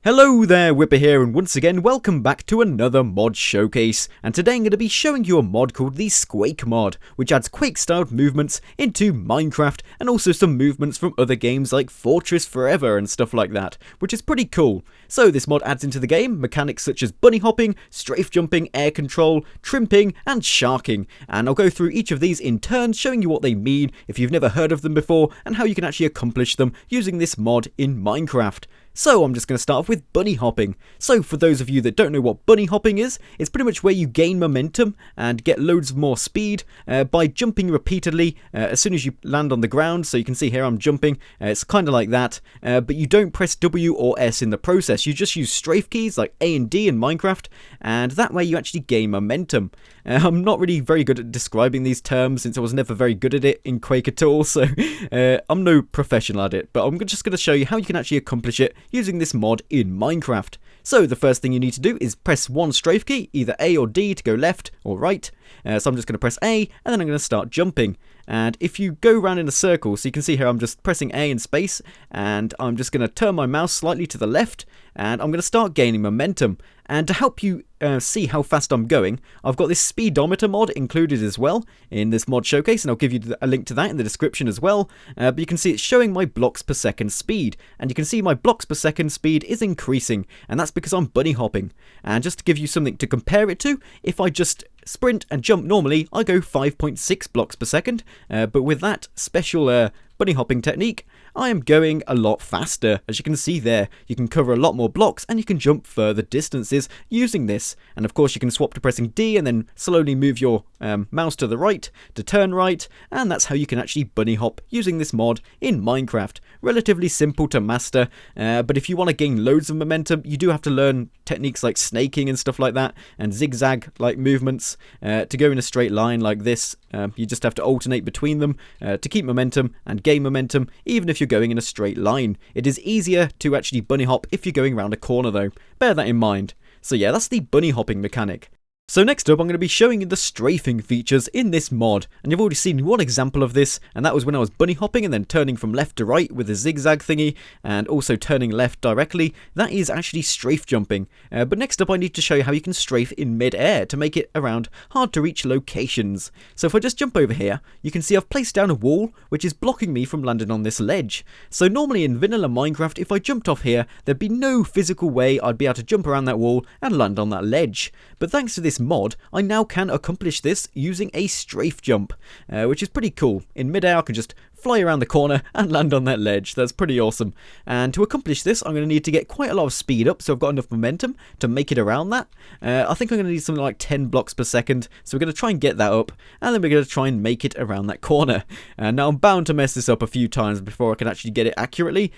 Hello there, Wipper here, and once again welcome back to another mod showcase. And today I'm going to be showing you a mod called the Quake Mod, which adds Quake-styled movements into Minecraft and also some movements from other games like Fortress Forever and stuff like that, which is pretty cool. So this mod adds into the game mechanics such as bunny hopping, strafe jumping, air control, trimping, and sharking. And I'll go through each of these in turn, showing you what they mean if you've never heard of them before, and how you can actually accomplish them using this mod in Minecraft. So I'm just going to start off with bunny hopping. So for those of you that don't know what bunny hopping is, it's pretty much where you gain momentum and get loads more speed by jumping repeatedly as soon as you land on the ground. So you can see here I'm jumping, it's kind of like that, but you don't press W or S in the process. You just use strafe keys like A and D in Minecraft, and that way you actually gain momentum. I'm not really very good at describing these terms since I was never very good at it in Quake at all, so I'm no professional at it, but I'm just going to show you how you can actually accomplish it using this mod in Minecraft. So the first thing you need to do is press one strafe key, either A or D to go left or right. So I'm just going to press A, and then I'm going to start jumping. And if you go around in a circle, so you can see here I'm just pressing A in space, and I'm just going to turn my mouse slightly to the left, and I'm going to start gaining momentum. And to help you see how fast I'm going, I've got this Speedometer mod included as well in this mod showcase, and I'll give you a link to that in the description as well. But you can see it's showing my blocks per second speed, and you can see my blocks per second speed is increasing, and that's because I'm bunny hopping. And just to give you something to compare it to, if I just sprint and jump normally, I go 5.6 blocks per second, but with that special bunny hopping technique, I am going a lot faster. As you can see there, you can cover a lot more blocks and you can jump further distances using this. And of course you can swap to pressing D and then slowly move your mouse to the right to turn right, and that's how you can actually bunny hop using this mod in Minecraft. Relatively simple to master, but if you want to gain loads of momentum, you do have to learn techniques like snaking and stuff like that, and zigzag like movements to go in a straight line like this. You just have to alternate between them to keep momentum and gain momentum, even if you're going in a straight line. It is easier to actually bunny hop if you're going around a corner though. Bear that in mind. So yeah, that's the bunny hopping mechanic. So next up, I'm going to be showing you the strafing features in this mod, and you've already seen one example of this, and that was when I was bunny hopping and then turning from left to right with a zigzag thingy, and also turning left directly. That is actually strafe jumping. But next up I need to show you how you can strafe in mid-air to make it around hard to reach locations. So if I just jump over here, you can see I've placed down a wall which is blocking me from landing on this ledge. So normally in vanilla Minecraft, if I jumped off here, there'd be no physical way I'd be able to jump around that wall and land on that ledge. But thanks to this mod, I now can accomplish this using a strafe jump, which is pretty cool. In midair I can just fly around the corner and land on that ledge. That's pretty awesome. And to accomplish this, I'm going to need to get quite a lot of speed up, so I've got enough momentum to make it around that. I think I'm going to need something like 10 blocks per second, so we're going to try and get that up, and then we're going to try and make it around that corner. And now I'm bound to mess this up a few times before I can actually get it accurately,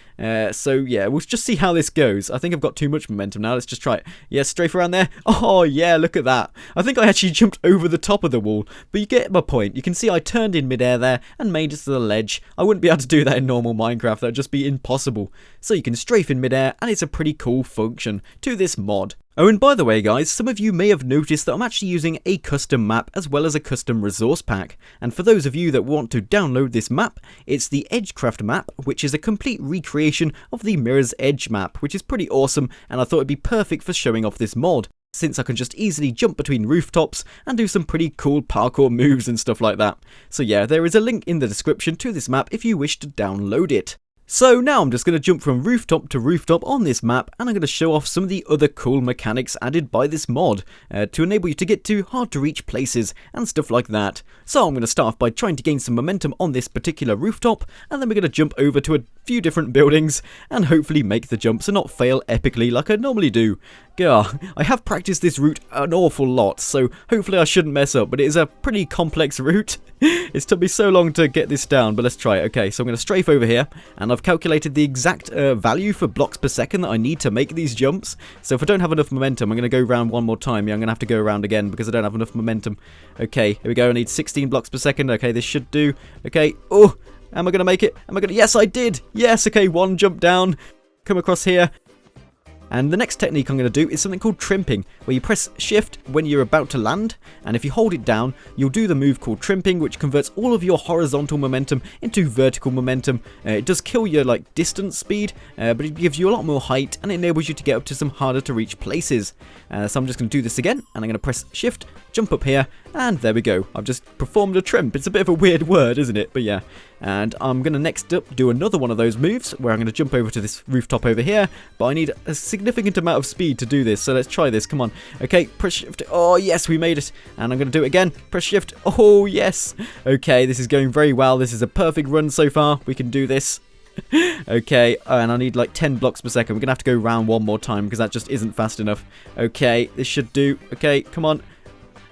so yeah, we'll just see how this goes. I think I've got too much momentum now. Let's just try it. Yeah, strafe around there. Oh yeah, look at that. I think I actually jumped over the top of the wall, but you get my point. You can see I turned in midair there and made it to the ledge. I wouldn't be able to do that in normal Minecraft, that would just be impossible. So you can strafe in midair, and it's a pretty cool function to this mod. Oh, and by the way guys, some of you may have noticed that I'm actually using a custom map as well as a custom resource pack. And for those of you that want to download this map, it's the Edgecraft map, which is a complete recreation of the Mirror's Edge map, which is pretty awesome, and I thought it'd be perfect for showing off this mod, since I can just easily jump between rooftops and do some pretty cool parkour moves and stuff like that. So yeah, there is a link in the description to this map if you wish to download it. So now I'm just going to jump from rooftop to rooftop on this map, and I'm going to show off some of the other cool mechanics added by this mod to enable you to get to hard to reach places and stuff like that. So I'm going to start off by trying to gain some momentum on this particular rooftop, and then we're going to jump over to a few different buildings and hopefully make the jumps and not fail epically like I normally do. I have practiced this route an awful lot, so hopefully I shouldn't mess up, but it is a pretty complex route. It's took me so long to get this down, but let's try it. Okay, so I'm going to strafe over here, and I've calculated the exact value for blocks per second that I need to make these jumps. So if I don't have enough momentum, I'm going to go around one more time. Yeah, I'm going to have to go around again because I don't have enough momentum. Okay, here we go. I need 16 blocks per second. Okay, this should do. Okay, oh, am I going to make it? Am I going to? Yes, I did. Yes, okay, one jump down. Come across here. And the next technique I'm going to do is something called trimping, where you press shift when you're about to land, and if you hold it down, you'll do the move called trimping, which converts all of your horizontal momentum into vertical momentum. It does kill your distance speed, but it gives you a lot more height, and it enables you to get up to some harder to reach places. So I'm just going to do this again, and I'm going to press shift, jump up here, and there we go. I've just performed a trimp. It's a bit of a weird word, isn't it? But yeah. And I'm going to next up do another one of those moves where I'm going to jump over to this rooftop over here, but I need a significant amount of speed to do this, so let's try this. Come on. Okay, press shift. Oh yes, we made it. And I'm going to do it again. Press shift. Oh yes. Okay, this is going very well. This is a perfect run so far. We can do this. Okay, and I need like 10 blocks per second. We're going to have to go round one more time because that just isn't fast enough. Okay, this should do. Okay, come on.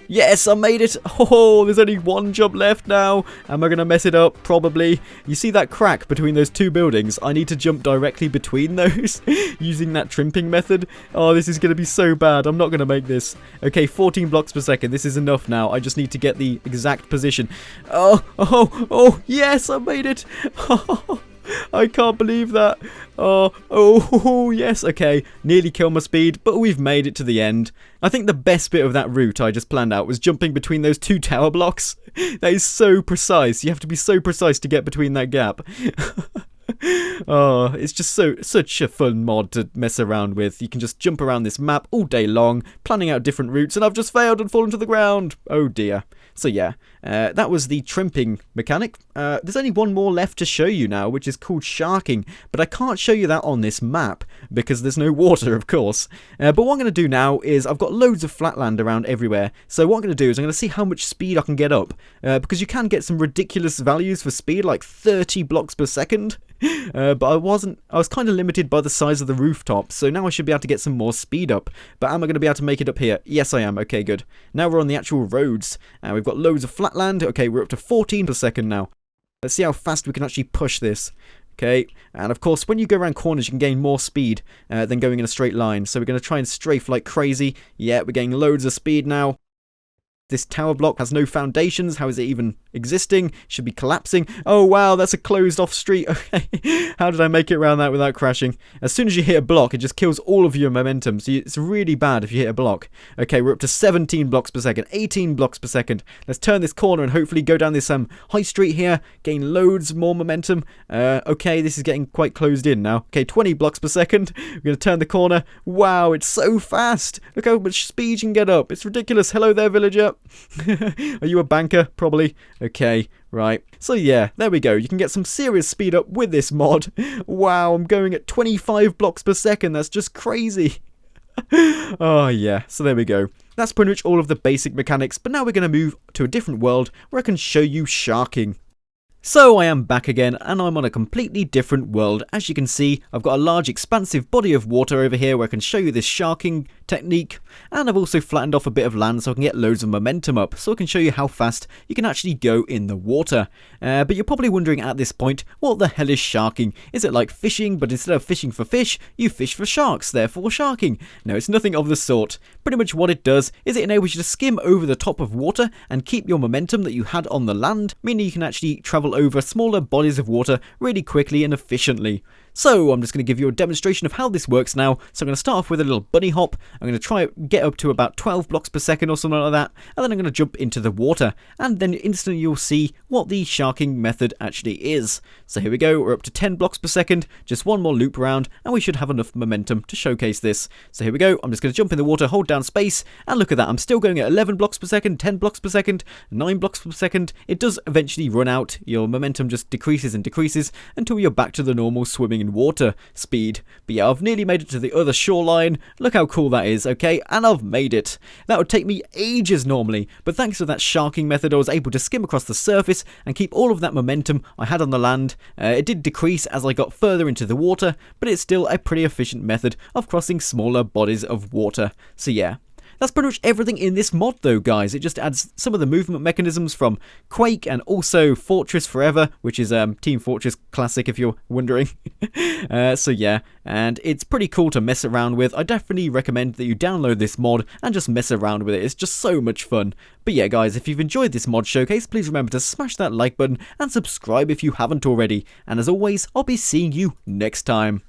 Yes, I made it. Oh, there's only one jump left now. Am I going to mess it up? Probably. You see that crack between those two buildings? I need to jump directly between those using that trimping method. Oh, this is going to be so bad. I'm not going to make this. Okay, 14 blocks per second. This is enough now. I just need to get the exact position. Oh, yes, I made it. I can't believe that. Oh, yes, okay. Nearly killed my speed, but we've made it to the end. I think the best bit of that route I just planned out was jumping between those two tower blocks. That is so precise. You have to be so precise to get between that gap. Oh, it's just such a fun mod to mess around with. You can just jump around this map all day long, planning out different routes, and I've just failed and fallen to the ground. Oh dear. So yeah, that was the trimping mechanic. There's only one more left to show you now, which is called sharking, but I can't show you that on this map because there's no water, of course. But what I'm going to do now is I've got loads of flatland around everywhere, so what I'm going to do is I'm going to see how much speed I can get up, because you can get some ridiculous values for speed, like 30 blocks per second. But I was kind of limited by the size of the rooftop, so now I should be able to get some more speed up. But am I going to be able to make it up here? Yes, I am. Okay, good. Now we're on the actual roads, and we've got loads of flatland. Okay, we're up to 14 per second now. Let's see how fast we can actually push this. Okay, and of course, when you go around corners, you can gain more speed than going in a straight line. So we're going to try and strafe like crazy. Yeah, we're getting loads of speed now. This tower block has no foundations. How is it even existing? Should be collapsing. Oh wow, that's a closed off street. Okay, how did I make it around that without crashing? As soon as you hit a block, it just kills all of your momentum. So it's really bad if you hit a block. Okay, we're up to 17 blocks per second, 18 blocks per second. Let's turn this corner and hopefully go down this high street here, gain loads more momentum. Okay, this is getting quite closed in now. Okay, 20 blocks per second. We're going to turn the corner. Wow, it's so fast. Look how much speed you can get up. It's ridiculous. Hello there, villager. Are you a banker? Probably. Okay, right. So yeah, there we go. You can get some serious speed up with this mod. Wow, I'm going at 25 blocks per second. That's just crazy. Oh yeah, so there we go. That's pretty much all of the basic mechanics, but now we're going to move to a different world where I can show you sharking. So I am back again, and I'm on a completely different world. As you can see, I've got a large expansive body of water over here where I can show you this sharking technique, and I've also flattened off a bit of land so I can get loads of momentum up, so I can show you how fast you can actually go in the water. But you're probably wondering at this point, what the hell is sharking? Is it like fishing, but instead of fishing for fish, you fish for sharks, therefore sharking? No, it's nothing of the sort. Pretty much what it does is it enables you to skim over the top of water and keep your momentum that you had on the land, meaning you can actually travel over smaller bodies of water really quickly and efficiently. So I'm just going to give you a demonstration of how this works now. So I'm going to start off with a little bunny hop. I'm going to try get up to about 12 blocks per second or something like that, and then I'm going to jump into the water, and then instantly you'll see what the sharking method actually is. So here we go, we're up to 10 blocks per second, just one more loop around, and we should have enough momentum to showcase this. So here we go, I'm just going to jump in the water, hold down space, and look at that, I'm still going at 11 blocks per second, 10 blocks per second, 9 blocks per second. It does eventually run out, your momentum just decreases and decreases until you're back to the normal swimming in water speed. But yeah, I've nearly made it to the other shoreline. Look how cool that is, okay? And I've made it. That would take me ages normally, but thanks to that sharking method, I was able to skim across the surface and keep all of that momentum I had on the land. It did decrease as I got further into the water, but it's still a pretty efficient method of crossing smaller bodies of water. So yeah. That's pretty much everything in this mod though, guys. It just adds some of the movement mechanisms from Quake and also Fortress Forever, which is Team Fortress Classic if you're wondering. So yeah, and it's pretty cool to mess around with. I definitely recommend that you download this mod and just mess around with it. It's just so much fun. But yeah, guys, if you've enjoyed this mod showcase, please remember to smash that like button and subscribe if you haven't already. And as always, I'll be seeing you next time.